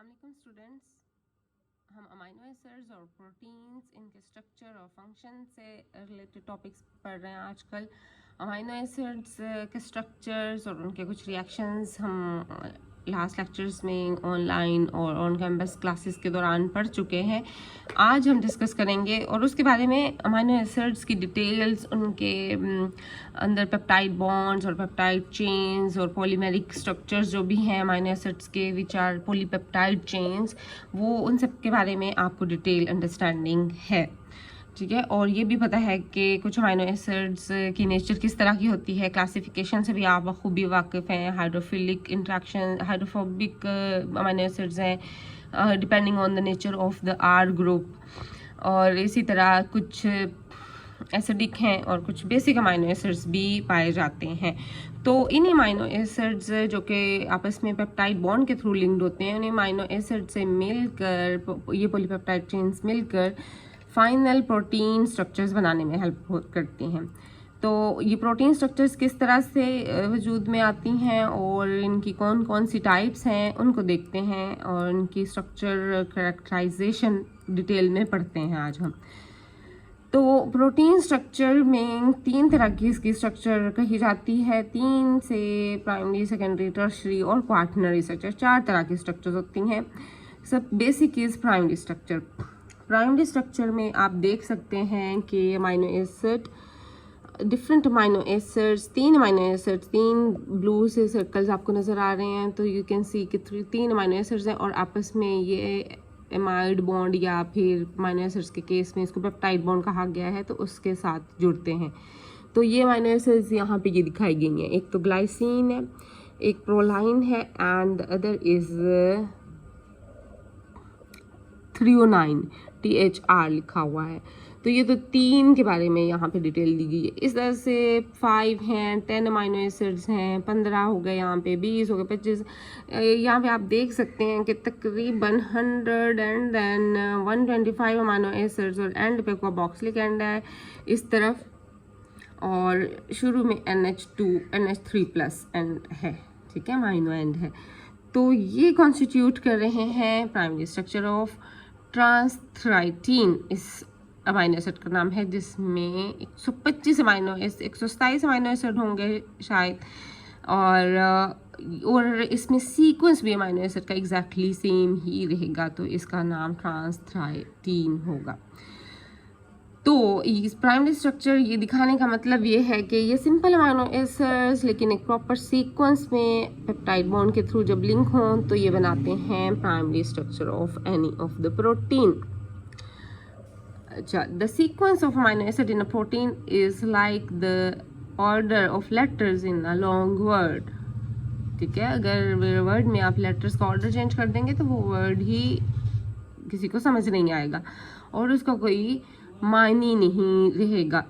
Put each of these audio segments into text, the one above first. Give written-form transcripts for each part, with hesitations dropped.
अस्सलाम वालेकुम स्टूडेंट्स, हम अमीनो एसिड्स और प्रोटीन्स, इनके स्ट्रक्चर और फंक्शन से रिलेटेड टॉपिक्स पढ़ रहे हैं आजकल। अमीनो एसिड्स के स्ट्रक्चर्स और उनके कुछ रिएक्शंस हम लास्ट लेक्चर्स में ऑनलाइन और ऑन कैंपस क्लासेस के दौरान पढ़ चुके हैं। आज हम डिस्कस करेंगे और उसके बारे में अमीनो एसिड्स की डिटेल्स, उनके अंदर पेप्टाइड बॉन्ड्स और पेप्टाइड चेन्स और पॉलीमेरिक स्ट्रक्चर्स जो भी हैं अमीनो एसिड्स के, विच आर पॉलीपेप्टाइड चेन्स, वो उन सब के बारे में आपको डिटेल अंडरस्टैंडिंग है। ठीक है, और ये भी पता है कि कुछ अमीनो एसिड्स की नेचर किस तरह की होती है। क्लासिफिकेशन से भी आप बखूबी वाकिफ़ हैं। Hydrophilic interaction, hydrophobic amino acids हैं depending on the nature of the R group, और इसी तरह कुछ एसिडिक हैं और कुछ बेसिक अमीनो एसिड्स भी पाए जाते हैं। तो इन अमीनो एसिड्स जो कि आपस में पेप्टाइड बॉन्ड के थ्रू लिंक्ड होते हैं, उन अमीनो एसिड से मिलकर ये पॉलीपेप्टाइड चेन्स मिलकर फाइनल प्रोटीन स्ट्रक्चर्स बनाने में हेल्प करती हैं। तो ये प्रोटीन स्ट्रक्चर्स किस तरह से वजूद में आती हैं और इनकी कौन कौन सी टाइप्स हैं उनको देखते हैं, और इनकी स्ट्रक्चर कैरेक्टराइजेशन डिटेल में पढ़ते हैं आज हम। तो प्रोटीन स्ट्रक्चर में तीन तरह की इसकी स्ट्रक्चर कही जाती है। तीन से प्राइमरी, सेकेंडरी, टर्शरी और क्वार्टनरी स्ट्रक्चर, चार तरह की स्ट्रक्चर्स होती हैं। सब basic is primary structure. Primary structure में आप देख सकते हैं कि amino acid, different amino acids, तीन अमीनो एसिड्स, तीन ब्लू से सर्कल्स आपको नज़र आ रहे हैं। तो यू कैन सी कि तीन अमीनो एसिड्स हैं और आपस में ये एमाइड बॉन्ड, या फिर अमीनो एसिड्स के केस में इसको पेप्टाइड बॉन्ड कहा गया है, तो उसके साथ जुड़ते हैं। तो ये अमीनो एसिड्स यहाँ पे ये दिखाई गई हैं। एक तो ग्लाइसिन है, एक प्रोलाइन है, and other is threonine, THR लिखा हुआ है। तो ये तो तीन के बारे में यहाँ पे डिटेल दी गई है। इस तरह से 5 हैं, 10 अमीनो एसिड्स हैं, 15 हो गए, यहाँ पे 20 हो गए, 25। यहाँ पे आप देख सकते हैं कि तकरीबन 100 एंड देन 125 अमीनो एसिड्स, और एंड पे कार्बोक्सिलिक एंड है इस तरफ, और शुरू में NH2 NH3 प्लस एंड है। ठीक है, अमीनो एंड है। तो ये कॉन्स्टिट्यूट कर रहे हैं प्राइमरी स्ट्रक्चर ऑफ ट्रांसथराइटीन। इस अमीनो एसिड का नाम है, जिसमें 127 अमीनो एसिड होंगे शायद, और इसमें सीक्वेंस भी अमीनो एसिड का एग्जैक्टली सेम ही रहेगा, तो इसका नाम ट्रांसथराइटीन होगा। तो इस प्राइमरी स्ट्रक्चर ये दिखाने का मतलब ये है कि ये सिंपल अमीनो एसिड्स लेकिन एक प्रॉपर सीक्वेंस में पेप्टाइड बॉन्ड के थ्रू जब लिंक हों तो ये बनाते हैं primary structure of any of the protein. अच्छा, the sequence of amino acid in a protein is like the order of letters in a long word. ठीक है, अगर वर्ड में आप लेटर्स का ऑर्डर चेंज कर देंगे तो वो वर्ड ही किसी को समझ नहीं आएगा और उसका कोई मायने नहीं रहेगा।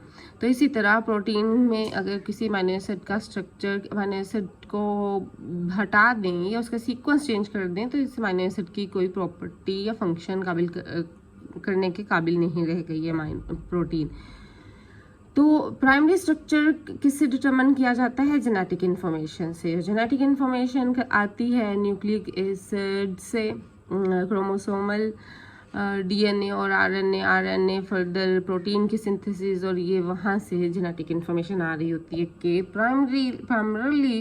तो इसी तरह प्रोटीन में अगर किसी अमीनो एसिड का स्ट्रक्चर, अमीनो एसिड को हटा दें या उसका सीक्वेंस चेंज कर दें, तो इस अमीनो एसिड की कोई प्रॉपर्टी या फंक्शन करने के काबिल नहीं रहेगा ये प्रोटीन। तो प्राइमरी स्ट्रक्चर किससे डिटरमिन किया जाता है? जेनेटिक इन्फॉर्मेशन से। जेनेटिक इन्फॉर्मेशन आती है न्यूक्लिक एसिड से, क्रोमोसोमल DNA और RNA फर्दर प्रोटीन की सिंथेसिस, और ये वहाँ से जेनेटिक इन्फॉर्मेशन आ रही होती है कि प्राइमरली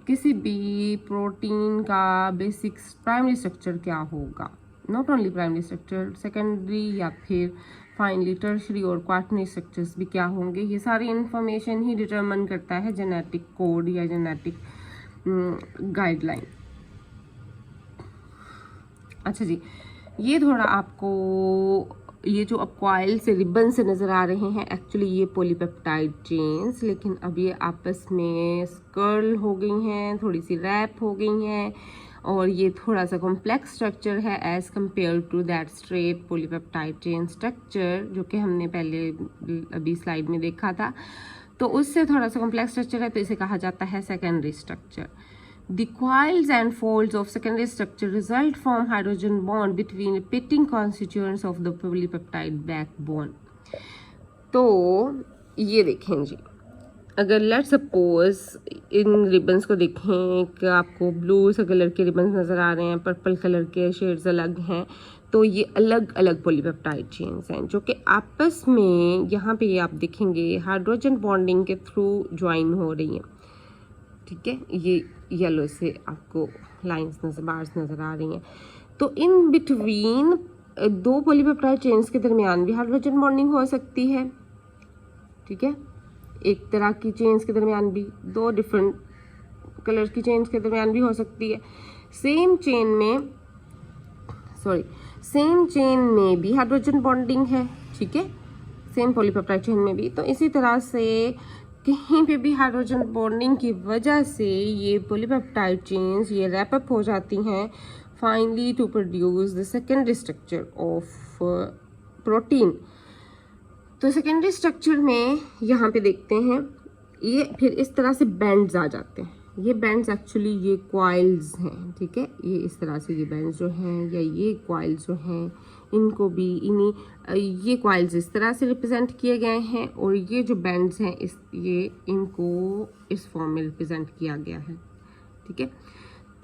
किसी भी प्रोटीन का बेसिक प्राइमरी स्ट्रक्चर क्या होगा। Not only primary structure, secondary या फिर फाइनली टर्शरी और क्वार्टनरी स्ट्रक्चर्स भी क्या होंगे, ये सारी इन्फॉर्मेशन ही डिटरमिन करता है जेनेटिक कोड या जेनेटिक गाइडलाइन। अच्छा जी, ये थोड़ा आपको ये जो अब कॉइल से रिबन से नज़र आ रहे हैं, एक्चुअली ये पॉलीपेप्टाइड चेन्स, लेकिन अब ये आपस में कर्ल हो गई हैं, थोड़ी सी रैप हो गई हैं, और ये थोड़ा सा कॉम्प्लेक्स स्ट्रक्चर है as compare to that straight polypeptide chain structure जो कि हमने पहले अभी स्लाइड में देखा था। तो उससे थोड़ा सा कॉम्प्लेक्स स्ट्रक्चर है, तो इसे कहा जाता है secondary structure. The coils and folds of secondary structure result from hydrogen bond between repeating constituents of the polypeptide backbone. तो ये देखें जी, अगर लेट सपोज इन रिबन्स को देखें कि आपको ब्लू से कलर के रिबन्स नज़र आ रहे हैं, पर्पल कलर के शेड्स अलग हैं, तो ये अलग अलग पॉलीपेप्टाइड चेन्स हैं जो कि आपस में यहाँ पे आप देखेंगे हाइड्रोजन बॉन्डिंग के थ्रू ज्वाइन हो रही हैं। ठीक है, ये येलो से आपको लाइंस बार्स नज़र आ रही हैं। तो इन बिटवीन दो पॉलीपेप्टाइड चेन्स के दरमियान भी हाइड्रोजन बॉन्डिंग हो सकती है। ठीक है, एक तरह की चेन्स के दरमियान भी, दो डिफरेंट कलर की चेन्स के दरमियान भी हो सकती है। सेम चेन में भी हाइड्रोजन बॉन्डिंग है। ठीक है, सेम पॉलीपेप्टाइड चेन में भी। तो इसी तरह से कहीं पे भी हाइड्रोजन बॉन्डिंग की वजह से ये पॉलीपेप्टाइड चेन्स ये रैप अप हो जाती हैं finally to produce the secondary structure of protein. तो सेकेंडरी स्ट्रक्चर में यहाँ पे देखते हैं ये फिर इस तरह से बैंड्स आ जाते हैं। ये बैंड्स एक्चुअली ये कॉइल्स हैं। ठीक है, ये इस तरह से ये बैंड्स जो हैं या ये कॉइल्स जो हैं इनको भी ये कॉइल्स इस तरह से रिप्रेजेंट किए गए हैं और ये जो बैंड्स हैं इनको इस फॉर्म में रिप्रेजेंट किया गया है। ठीक है,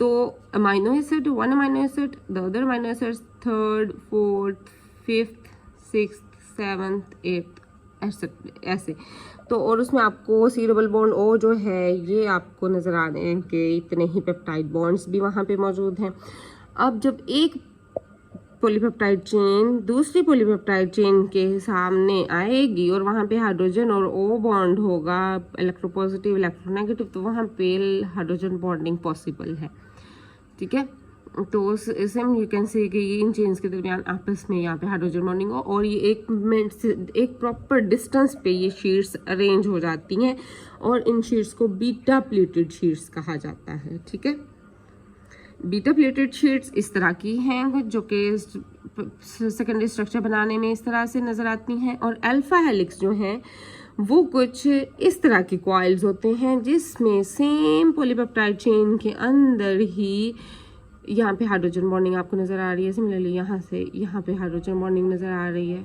तो amino acid, one amino acid, the other amino acid, third, fourth, fifth, sixth, seventh, eighth, ऐसे। तो और उसमें आपको सी डबल बॉन्ड ओ जो है ये आपको नज़र आ रहे हैं कि इतने ही पेप्टाइड बॉन्ड्स भी वहाँ पे मौजूद हैं। अब जब एक पॉलीपेप्टाइड चेन दूसरी पॉलीपेप्टाइड चेन के सामने आएगी और वहाँ पे हाइड्रोजन और ओ बॉन्ड होगा, इलेक्ट्रोपॉजिटिव इलेक्ट्रोनेगेटिव, तो वहाँ पे हाइड्रोजन बॉन्डिंग पॉसिबल है। ठीक है, तो सेम यू कैन से कि इन चेन्स के दरमियान आपस में यहाँ पे हाइड्रोजन बॉन्डिंग हो और ये एक प्रॉपर डिस्टेंस पे ये शीट्स अरेंज हो जाती हैं और इन शीट्स को बीटा प्लेटेड शीट्स कहा जाता है। ठीक है, बीटा प्लेटेड शीट्स इस तरह की हैं जो कि सेकेंडरी स्ट्रक्चर बनाने में इस तरह से नज़र आती हैं। और अल्फा हेलिक्स जो हैं वो कुछ इस तरह के कॉइल्स होते हैं जिसमें सेम पॉलीपेप्टाइड चेन के अंदर ही यहाँ पे हाइड्रोजन बॉन्डिंग आपको नज़र आ रही है। सिमिलरली यहाँ से यहाँ पे हाइड्रोजन बॉन्डिंग नज़र आ रही है।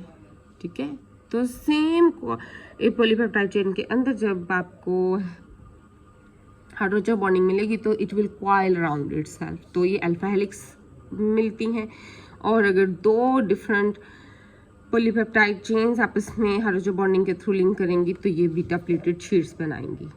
ठीक है, तो सेम एक पॉलीपेप्टाइड चेन के अंदर जब आपको हाइड्रोजन बॉन्डिंग मिलेगी तो it will coil around itself, तो ये अल्फा हेलिक्स मिलती हैं। और अगर दो डिफरेंट पॉलीपेप्टाइड चेन्स आपस में हाइड्रोजन बॉन्डिंग के थ्रू लिंक करेंगी तो ये बीटा प्लेटेड शीट्स बनाएंगी।